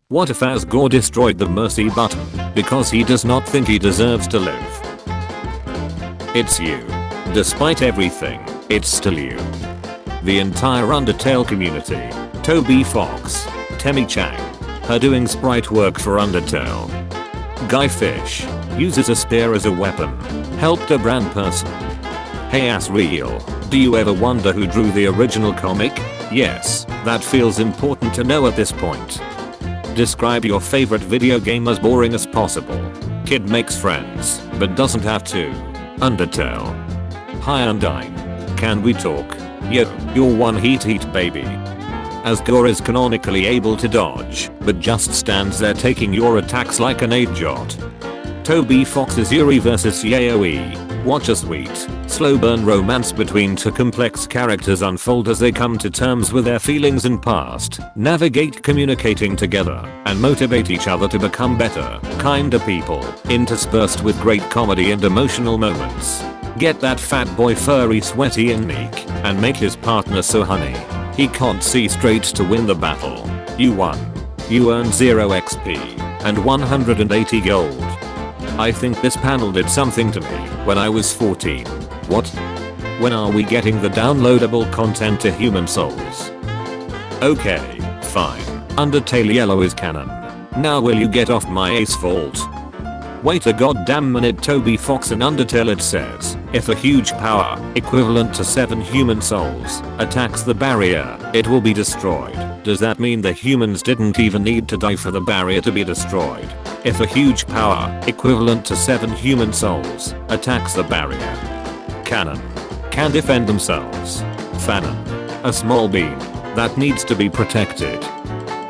What if Asgore destroyed the mercy button because he does not think he deserves to live? It's you. Despite everything, it's still you. The entire Undertale community, Toby Fox, Temmie Chang, her doing sprite work for Undertale. Guy Fish, uses a spear as a weapon, helped a brand person. Hey Asriel, do you ever wonder who drew the original comic? Yes, that feels important to know at this point. Describe your favorite video game as boring as possible. Kid makes friends, but doesn't have to. Undertale. Hi Undyne. Can we talk? Yo, you're one heat baby. Asgore is canonically able to dodge, but just stands there taking your attacks like an AJOT. Toby Fox's Yuri vs Yaoi. Watch a sweet, slow burn romance between two complex characters unfold as they come to terms with their feelings and past, navigate communicating together, and motivate each other to become better, kinder people, interspersed with great comedy and emotional moments. Get that fat boy furry sweaty and meek, and make his partner so honey. He can't see straight to win the battle. You won. You earned 0 XP, and 180 gold. I think this panel did something to me when I was 14. What? When are we getting the downloadable content to Human Souls? Okay, fine. Undertale Yellow is canon. Now will you get off my ace fault? Wait a goddamn minute. Toby Fox in Undertale, it says, if a huge power, equivalent to 7 human souls, attacks the barrier, it will be destroyed. Does that mean the humans didn't even need to die for the barrier to be destroyed? If a huge power, equivalent to 7 human souls, attacks the barrier. Cannon. Can defend themselves. Fanon. A small beam. That needs to be protected.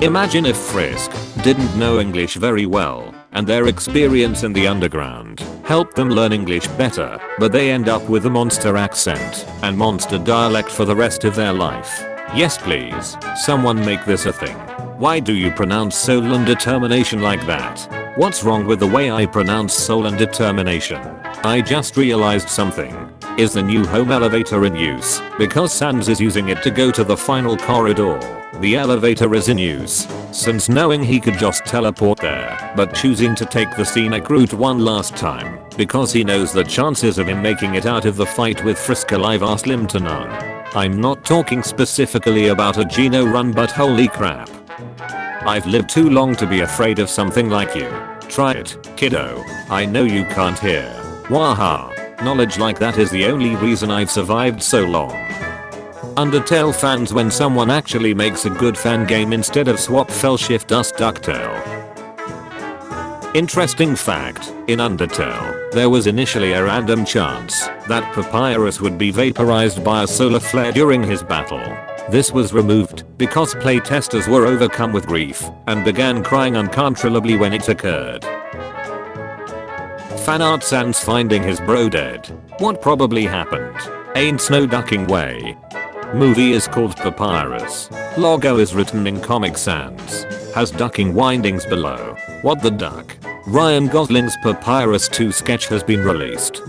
Imagine if Frisk didn't know English very well, and their experience in the underground helped them learn English better, but they end up with a monster accent and monster dialect for the rest of their life. Yes please, someone make this a thing. Why do you pronounce soul and determination like that? What's wrong with the way I pronounce soul and determination? I just realized something. Is the new home elevator in use? Because Sans is using it to go to the final corridor. The elevator is in use, since knowing he could just teleport there, but choosing to take the scenic route one last time, because he knows the chances of him making it out of the fight with Frisk alive are slim to none. I'm not talking specifically about a Geno run, but holy crap. I've lived too long to be afraid of something like you. Try it, kiddo. I know you can't hear. Waha. Knowledge like that is the only reason I've survived so long. Undertale fans, when someone actually makes a good fan game instead of swap fell shift us Ducktail. Interesting fact, in Undertale, there was initially a random chance that Papyrus would be vaporized by a solar flare during his battle. This was removed because playtesters were overcome with grief and began crying uncontrollably when it occurred. Fanart Sans finding his bro dead. What probably happened? Ain't no ducking way. Movie is called Papyrus. Logo is written in Comic Sans. Has ducking windings below. What the duck? Ryan Gosling's Papyrus 2 sketch has been released.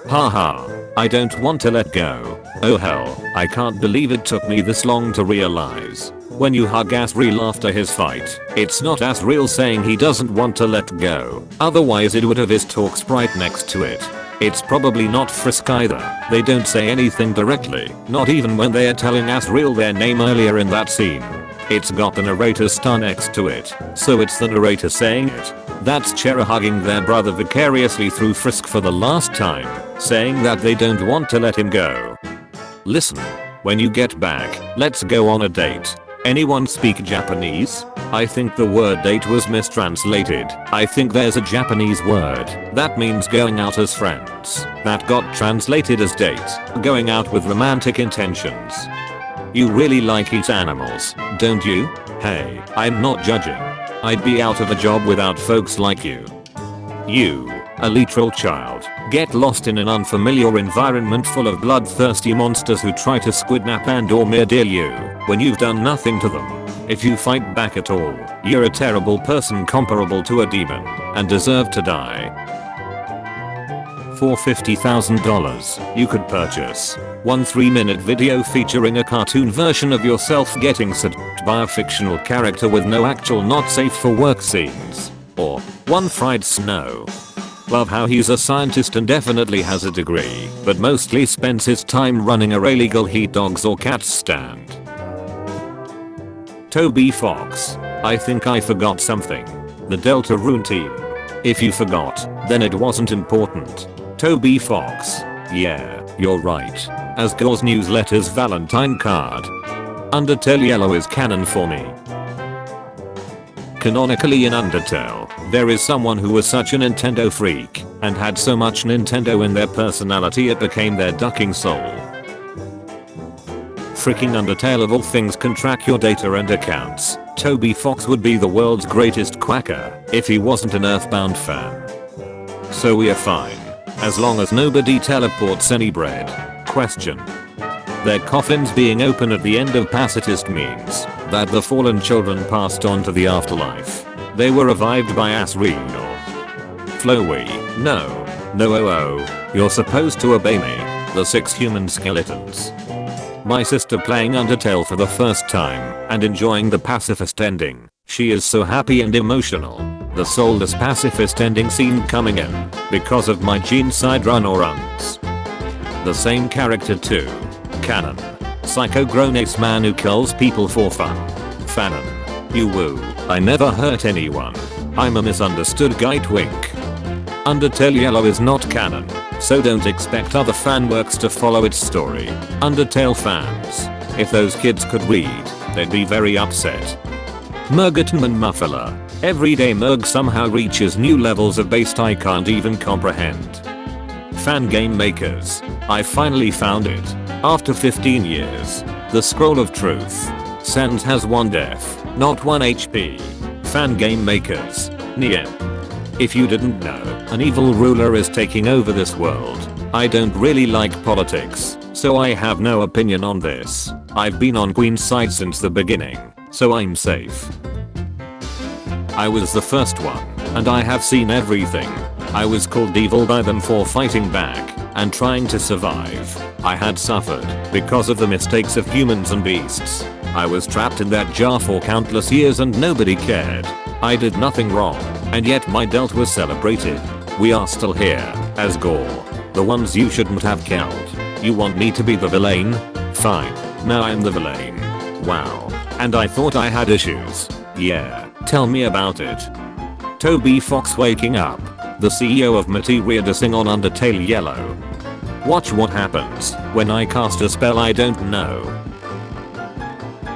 Haha. I don't want to let go. Oh hell, I can't believe it took me this long to realize. When you hug Asriel after his fight, it's not Asriel saying he doesn't want to let go. Otherwise it would have his talk sprite next to it. It's probably not Frisk either. They don't say anything directly, not even when they are telling Asriel their name earlier in that scene. It's got the narrator's star next to it, so it's the narrator saying it. That's Chera hugging their brother vicariously through Frisk for the last time, saying that they don't want to let him go. Listen, when you get back, let's go on a date. Anyone speak Japanese? I think the word date was mistranslated. I think there's a Japanese word that means going out as friends that got translated as date, going out with romantic intentions. You really like eat animals, don't you? Hey, I'm not judging. I'd be out of a job without folks like you. You, a literal child, get lost in an unfamiliar environment full of bloodthirsty monsters who try to squidnap and or murder you when you've done nothing to them. If you fight back at all, you're a terrible person comparable to a demon and deserve to die. for $50,000, you could purchase one 3-minute video featuring a cartoon version of yourself getting seduced by a fictional character with no actual not safe for work scenes. Or one fried snow. Love how he's a scientist and definitely has a degree, but mostly spends his time running a illegal heat dogs or cats stand. Toby Fox. I think I forgot something. The Deltarune team. If you forgot, then it wasn't important. Toby Fox. Yeah, you're right. As Gore's newsletter's Valentine card. Undertale Yellow is canon for me. Canonically in Undertale, there is someone who was such a Nintendo freak and had so much Nintendo in their personality it became their ducking soul. Freaking Undertale of all things can track your data and accounts. Toby Fox would be the world's greatest quacker if he wasn't an Earthbound fan. So we're fine. As long as nobody teleports any bread. Question. Their coffins being open at the end of pacifist means that the fallen children passed on to the afterlife. They were revived by Asreen or Flowey. No. No. You're supposed to obey me. The 6 human skeletons. My sister playing Undertale for the first time and enjoying the pacifist ending. She is so happy and emotional. The soulless pacifist ending scene coming in because of my Gene side run or runs. The same character too. Canon. Psycho grown ace man who kills people for fun. Fanon. You woo. I never hurt anyone. I'm a misunderstood guy twink. Undertale Yellow is not canon, so don't expect other fanworks to follow its story. Undertale fans. If those kids could read, they'd be very upset. Mergatonman Muffler. Everyday Merg somehow reaches new levels of based I can't even comprehend. Fan game makers. I finally found it. After 15 years. The Scroll of Truth. Sans has 1 death, not 1 HP. Fan game makers. Niem. If you didn't know, an evil ruler is taking over this world. I don't really like politics, so I have no opinion on this. I've been on Queen's side since the beginning, so I'm safe. I was the first one, and I have seen everything. I was called evil by them for fighting back and trying to survive. I had suffered because of the mistakes of humans and beasts. I was trapped in that jar for countless years and nobody cared. I did nothing wrong, and yet my death was celebrated. We are still here, as Gore. The ones you shouldn't have killed. You want me to be the villain? Fine, now I'm the villain. Wow. And I thought I had issues. Yeah, tell me about it. Toby Fox waking up. The CEO of Materia dissing on Undertale Yellow. Watch what happens when I cast a spell I don't know.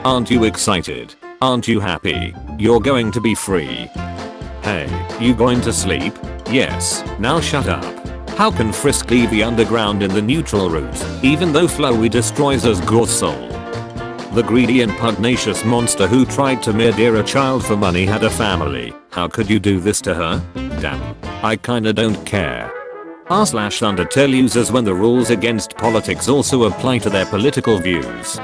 Aren't you excited? Aren't you happy? You're going to be free. Hey, you going to sleep? Yes, now shut up. How can Frisk leave the underground in the neutral route, even though Flowey destroys us Gore's soul? The greedy and pugnacious monster who tried to murder a child for money had a family. How could you do this to her? Damn, I kinda don't care. r/Undertale users when the rules against politics also apply to their political views.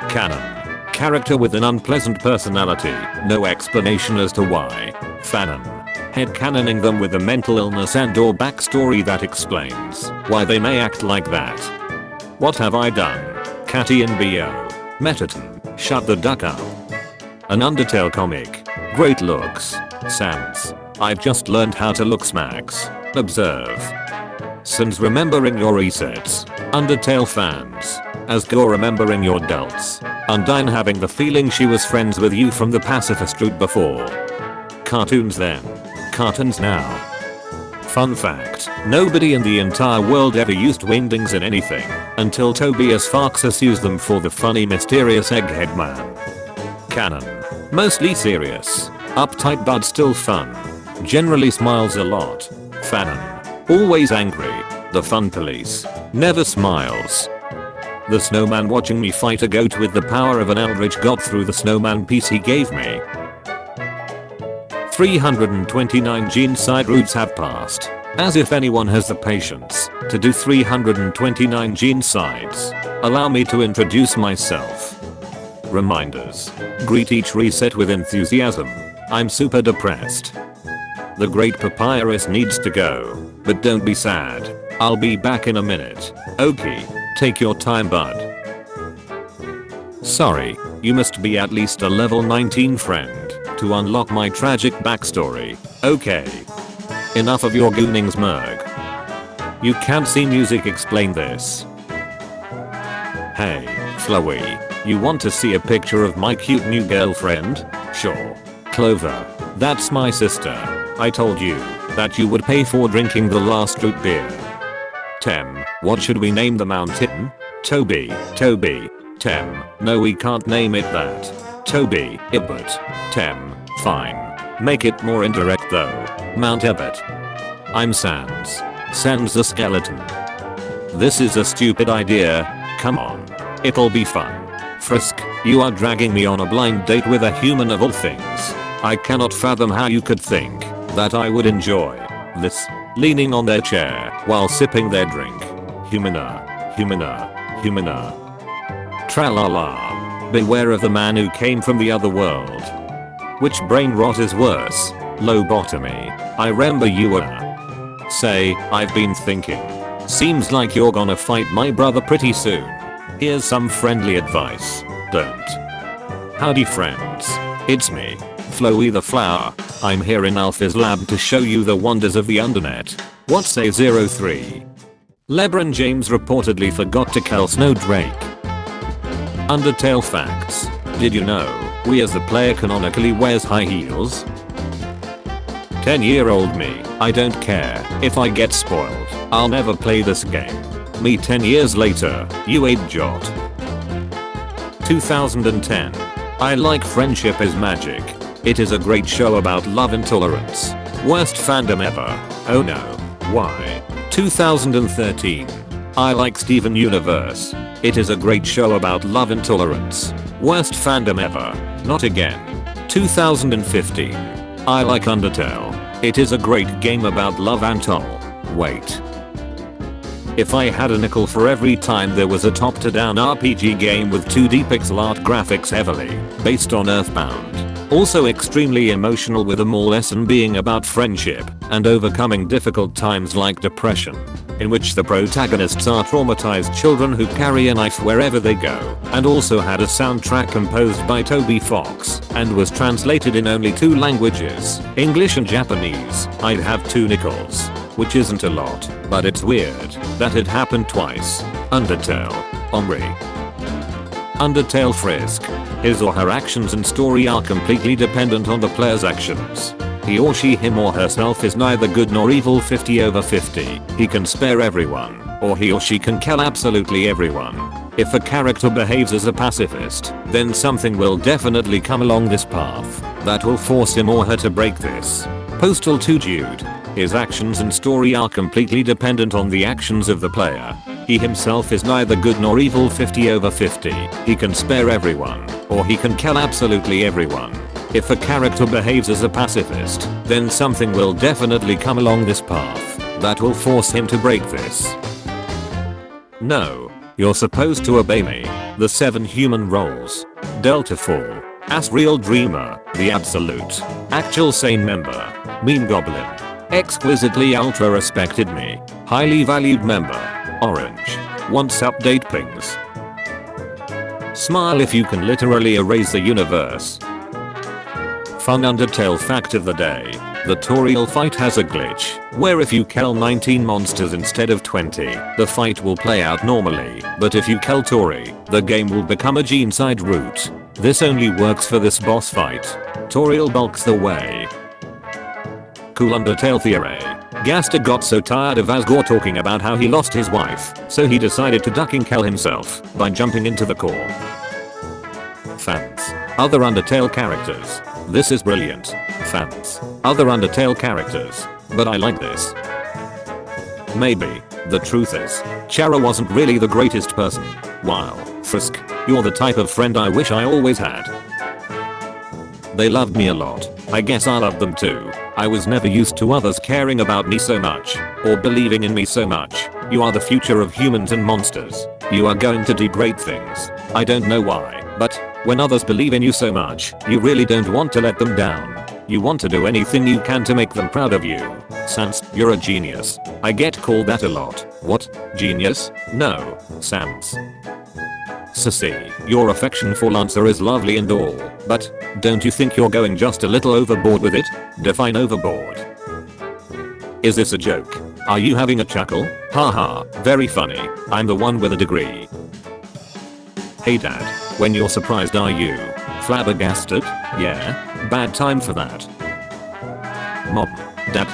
Canon. Character with an unpleasant personality, no explanation as to why. Fanon. Headcanoning them with a mental illness and or backstory that explains why they may act like that. What have I done? Catty and BO. Metaton. Shut the duck up. An Undertale comic. Great looks. Sans. I've just learned how to look smacks. Observe. Sans remembering your resets. Undertale fans. As Gore remembering your delts. Undyne having the feeling she was friends with you from the pacifist route before. Cartoons then. Cartoons now. Fun fact, nobody in the entire world ever used wingdings in anything until Tobias Foxus used them for the funny mysterious egghead man. Canon. Mostly serious. Uptight but still fun. Generally smiles a lot. Fanon. Always angry. The fun police. Never smiles. The snowman watching me fight a goat with the power of an eldritch god through the snowman piece he gave me. 329 gene side routes have passed. As if anyone has the patience to do 329 gene sides. Allow me to introduce myself. Reminders. Greet each reset with enthusiasm. I'm super depressed. The great papyrus needs to go. But don't be sad. I'll be back in a minute. Okay, take your time, bud. Sorry, you must be at least a level 19 friend to unlock my tragic backstory. Okay. Enough of your goonings, Merg. You can't see music explain this. Hey, Flowey, you want to see a picture of my cute new girlfriend? Sure. Clover, that's my sister. I told you that you would pay for drinking the last root beer. Tem, what should we name the mountain? Toby, Tem, no we can't name it that. Toby, Ibbot, Tem, fine. Make it more indirect though. Mount Ibbot. I'm Sans. Sans the skeleton. This is a stupid idea, come on. It'll be fun. Frisk, you are dragging me on a blind date with a human of all things. I cannot fathom how you could think that I would enjoy this. Leaning on their chair while sipping their drink. Humana. Tralala. Beware of the man who came from the other world. Which brain rot is worse? Lobotomy. I remember you were. Say, I've been thinking. Seems like you're gonna fight my brother pretty soon. Here's some friendly advice. Don't. Howdy friends. It's me, Flowey the Flower. I'm here in Alpha's lab to show you the wonders of the Undernet. What say 03? LeBron James reportedly forgot to kill Snowdrake. Undertale facts. Did you know, we as the player canonically wears high heels? 10-year-old me, I don't care if I get spoiled. I'll never play this game. Me 10 years later, you 8-jot. 2010. I like Friendship is Magic. It is a great show about love intolerance. Worst fandom ever. Oh no. Why? 2013. I like Steven Universe. It is a great show about love intolerance. Worst fandom ever. Not again. 2015. I like Undertale. It is a great game about love and wait. If I had a nickel for every time there was a top-to-down RPG game with 2D pixel art graphics heavily based on Earthbound. Also extremely emotional with a moral lesson being about friendship and overcoming difficult times like depression. In which the protagonists are traumatized children who carry a knife wherever they go, and also had a soundtrack composed by Toby Fox and was translated in only 2 languages, English and Japanese. I'd have 2 nickels, which isn't a lot, but it's weird that it happened twice. Undertale. Omri. Undertale Frisk. His or her actions and story are completely dependent on the player's actions. He or she him or herself is neither good nor evil 50/50. He can spare everyone, or he or she can kill absolutely everyone. If a character behaves as a pacifist, then something will definitely come along this path that will force him or her to break this. Postal to Jude. His actions and story are completely dependent on the actions of the player. He himself is neither good nor evil 50/50. He can spare everyone, or he can kill absolutely everyone. If a character behaves as a pacifist, then something will definitely come along this path that will force him to break this. No, you're supposed to obey me. The 7 human roles. Delta 4. Asriel Dreamer, the absolute, actual sane member. Meme Goblin. Exquisitely ultra respected me. Highly valued member. Orange. Wants update pings. Smile if you can literally erase the universe. Fun Undertale fact of the day. The Toriel fight has a glitch, where if you kill 19 monsters instead of 20, the fight will play out normally, but if you kill Tori, the game will become a G-inside route. This only works for this boss fight. Toriel bulks the way. Cool Undertale theory. Gaster got so tired of Asgore talking about how he lost his wife, so he decided to duck and kill himself by jumping into the core. Fans. Other Undertale characters. This is brilliant. Fans. Other Undertale characters. But I like this. Maybe. The truth is, Chara wasn't really the greatest person. Wow, Frisk, you're the type of friend I wish I always had. They loved me a lot. I guess I loved them too. I was never used to others caring about me so much, or believing in me so much. You are the future of humans and monsters. You are going to do great things. I don't know why, but when others believe in you so much, you really don't want to let them down. You want to do anything you can to make them proud of you. Sans, you're a genius. I get called that a lot. What? Genius? No, Sans. Sissy, your affection for Lancer is lovely and all, but don't you think you're going just a little overboard with it? Define overboard. Is this a joke? Are you having a chuckle? Haha, very funny. I'm the one with a degree. Hey dad, when you're surprised are you flabbergasted? Yeah, bad time for that. Mom, dad,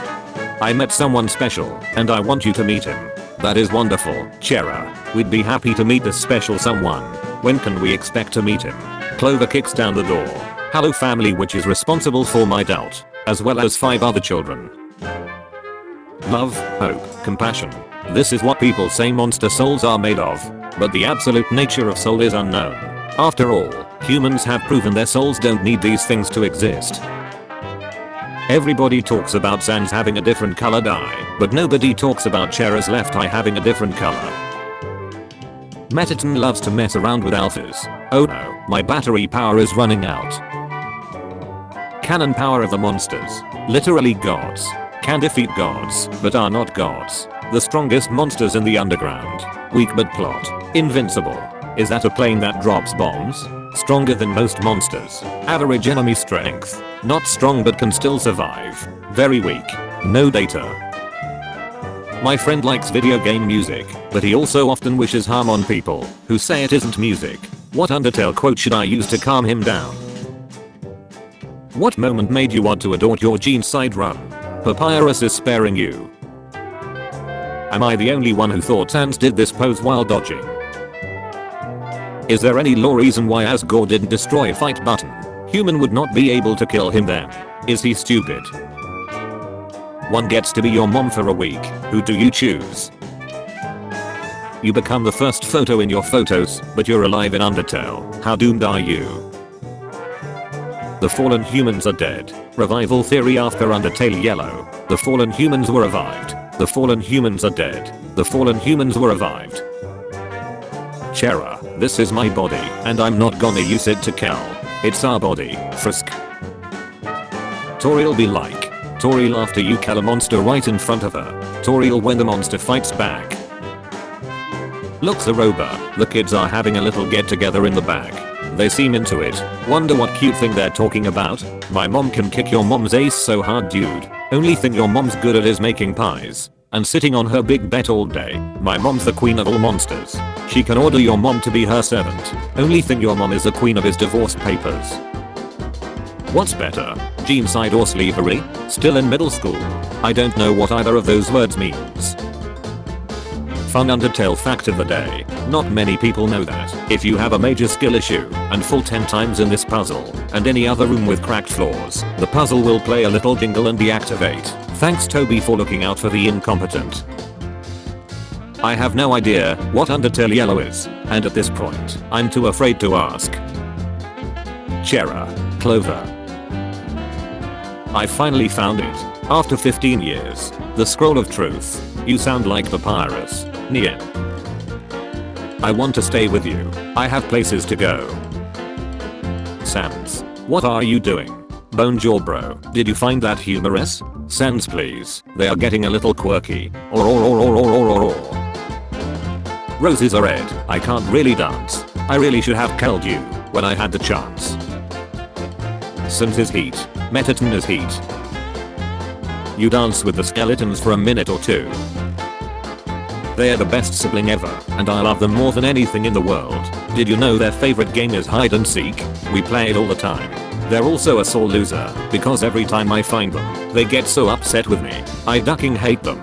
I met someone special and I want you to meet him. That is wonderful, Chera. We'd be happy to meet this special someone. When can we expect to meet him? Clover kicks down the door. Hello family, which is responsible for my doubt, as well as 5 other children. Love, hope, compassion. This is what people say monster souls are made of, but the absolute nature of soul is unknown. After all, humans have proven their souls don't need these things to exist. Everybody talks about Sans having a different colored eye, but nobody talks about Chera's left eye having a different color. Metaton loves to mess around with alphas. Oh no, my battery power is running out. Cannon power of the monsters. Literally gods. Can defeat gods, but are not gods. The strongest monsters in the underground. Weak but plot. Invincible. Is that a plane that drops bombs? Stronger than most monsters. Average enemy strength. Not strong but can still survive. Very weak. No data. My friend likes video game music, but he also often wishes harm on people who say it isn't music. What Undertale quote should I use to calm him down? What moment made you want to adort your gene side run? Papyrus is sparing you. Am I the only one who thought Sans did this pose while dodging? Is there any lore reason why Asgore didn't destroy fight button? Human would not be able to kill him then. Is he stupid? One gets to be your mom for a week. Who do you choose? You become the first photo in your photos, but you're alive in Undertale. How doomed are you? The fallen humans are dead. Revival theory after Undertale Yellow. The fallen humans were revived. The fallen humans are dead. The fallen humans were revived. Chera, this is my body, and I'm not gonna use it to kill. It's our body, Frisk. Toriel be like. Toriel after you kill a monster right in front of her. Toriel when the monster fights back. Look Zaroba, the kids are having a little get together in the back. They seem into it. Wonder what cute thing they're talking about? My mom can kick your mom's ace so hard dude. Only thing your mom's good at is making pies. And sitting on her big bed all day. My mom's the queen of all monsters. She can order your mom to be her servant. Only thing your mom is the queen of his divorce papers. What's better, gene side or slavery? Still in middle school. I don't know what either of those words means. Fun Undertale fact of the day. Not many people know that if you have a major skill issue and fall 10 times in this puzzle and any other room with cracked floors, the puzzle will play a little jingle and deactivate. Thanks Toby for looking out for the incompetent. I have no idea what Undertale Yellow is, and at this point, I'm too afraid to ask. Chera, Clover. I finally found it. After 15 years. The Scroll of Truth. You sound like Papyrus. Nien. I want to stay with you. I have places to go. Sans. What are you doing? Bonjour bro. Did you find that humorous? Sans please. They are getting a little quirky. Or. Roses are red. I can't really dance. I really should have killed you when I had the chance. Sans is heat. Metaton is heat. You dance with the skeletons for a minute or two. They're the best sibling ever, and I love them more than anything in the world. Did you know their favorite game is hide and seek? We play it all the time. They're also a sore loser, because every time I find them, they get so upset with me. I ducking hate them.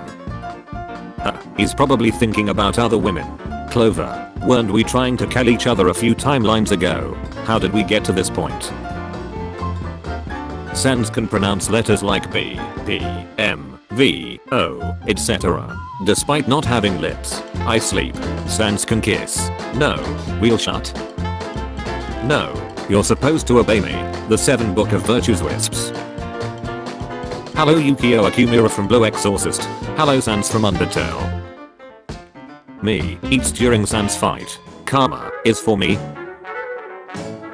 He's probably thinking about other women. Clover, weren't we trying to kill each other a few timelines ago? How did we get to this point? Sans can pronounce letters like B, P, M, V, O, etc. Despite not having lips. I sleep. Sans can kiss. No. We'll shut. No. You're supposed to obey me. The 7 Book of Virtues Wisps. Hello Yukio Akumura from Blue Exorcist. Hello Sans from Undertale. Me eats during Sans fight. Karma is for me.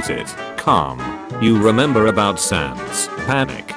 repeat it. Calm. You remember about Sans panic.